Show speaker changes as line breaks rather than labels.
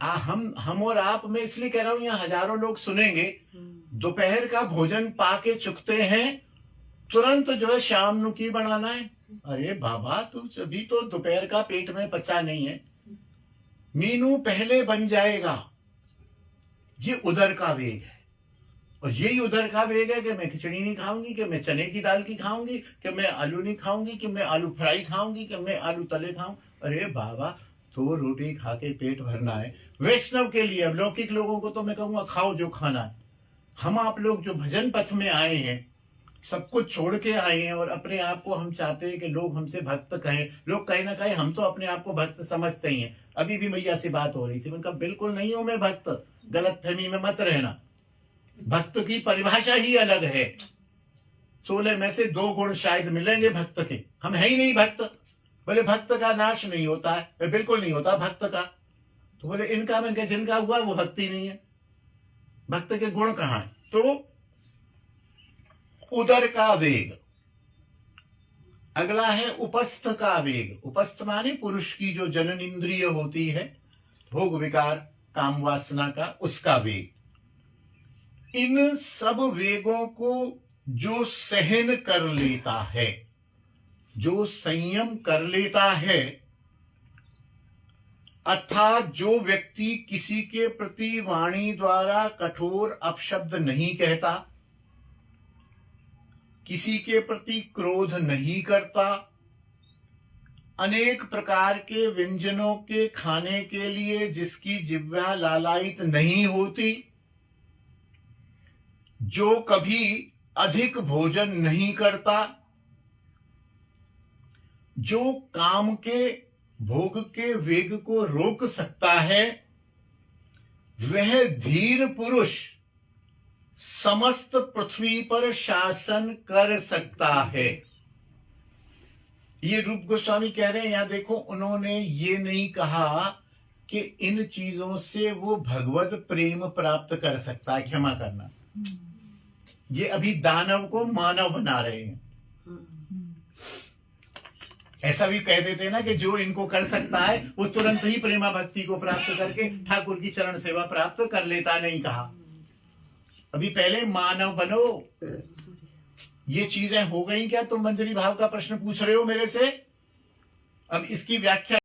हम और आप, मैं इसलिए कह रहा हूं, यहाँ हजारों लोग सुनेंगे, दोपहर का भोजन पाके चुकते हैं, तुरंत जो है शाम नु की बनाना है। अरे बाबा, तू अभी तो दोपहर का पेट में पचा नहीं है, मीनू पहले बन जाएगा। ये उदर का वेग है। और यही उधर का वेग है कि मैं खिचड़ी नहीं खाऊंगी, कि मैं चने की दाल की खाऊंगी, कि मैं आलू नहीं खाऊंगी, कि मैं आलू फ्राई खाऊंगी, कि मैं आलू तले खाऊं। अरे बाबा, तो रोटी खा के पेट भरना है। वैष्णव के लिए, अब लौकिक लोगों को तो मैं कहूंगा खाओ जो खाना है। हम आप लोग जो भजन पथ में आए हैं, सब कुछ छोड़ के आए हैं, और अपने आप को हम चाहते हैं कि लोग हमसे भक्त कहें। लोग कहीं ना कहीं, हम तो अपने आप को भक्त समझते ही हैं। अभी भी मैया से बात हो रही थी, उनका बिल्कुल नहीं हूं मैं भक्त, गलत फहमी में मत रहना। भक्त की परिभाषा ही अलग है। 16 में से 2 गुण शायद मिलेंगे भक्त के, हम है ही नहीं भक्त। बोले भक्त का नाश नहीं होता है, बिल्कुल नहीं होता भक्त का। तो बोले इनका, मैंने जिनका हुआ वो भक्ति नहीं है, भक्त के गुण कहां है? तो उदर का वेग। अगला है उपस्थ का वेग। उपस्थ माने पुरुष की जो जनन इंद्रिय होती है, भोग विकार काम वासना का, उसका वेग। इन सब वेगों को जो सहन कर लेता है, जो संयम कर लेता है, अर्थात जो व्यक्ति किसी के प्रति वाणी द्वारा कठोर अपशब्द नहीं कहता, किसी के प्रति क्रोध नहीं करता, अनेक प्रकार के व्यंजनों के खाने के लिए जिसकी जिह्वा लालायित नहीं होती, जो कभी अधिक भोजन नहीं करता, जो काम के भोग के वेग को रोक सकता है, वह धीर पुरुष समस्त पृथ्वी पर शासन कर सकता है। ये रूप गोस्वामी कह रहे हैं, यहां देखो, उन्होंने ये नहीं कहा कि इन चीजों से वो भगवत प्रेम प्राप्त कर सकता है। क्षमा करना, ये अभी दानव को मानव बना रहे हैं। ऐसा भी कह देते ना कि जो इनको कर सकता है वो तुरंत ही प्रेमा भक्ति को प्राप्त करके ठाकुर की चरण सेवा प्राप्त कर लेता। नहीं कहा, अभी पहले मानव बनो। ये चीजें हो गई क्या? तुम मंजरी भाव का प्रश्न पूछ रहे हो मेरे से। अब इसकी व्याख्या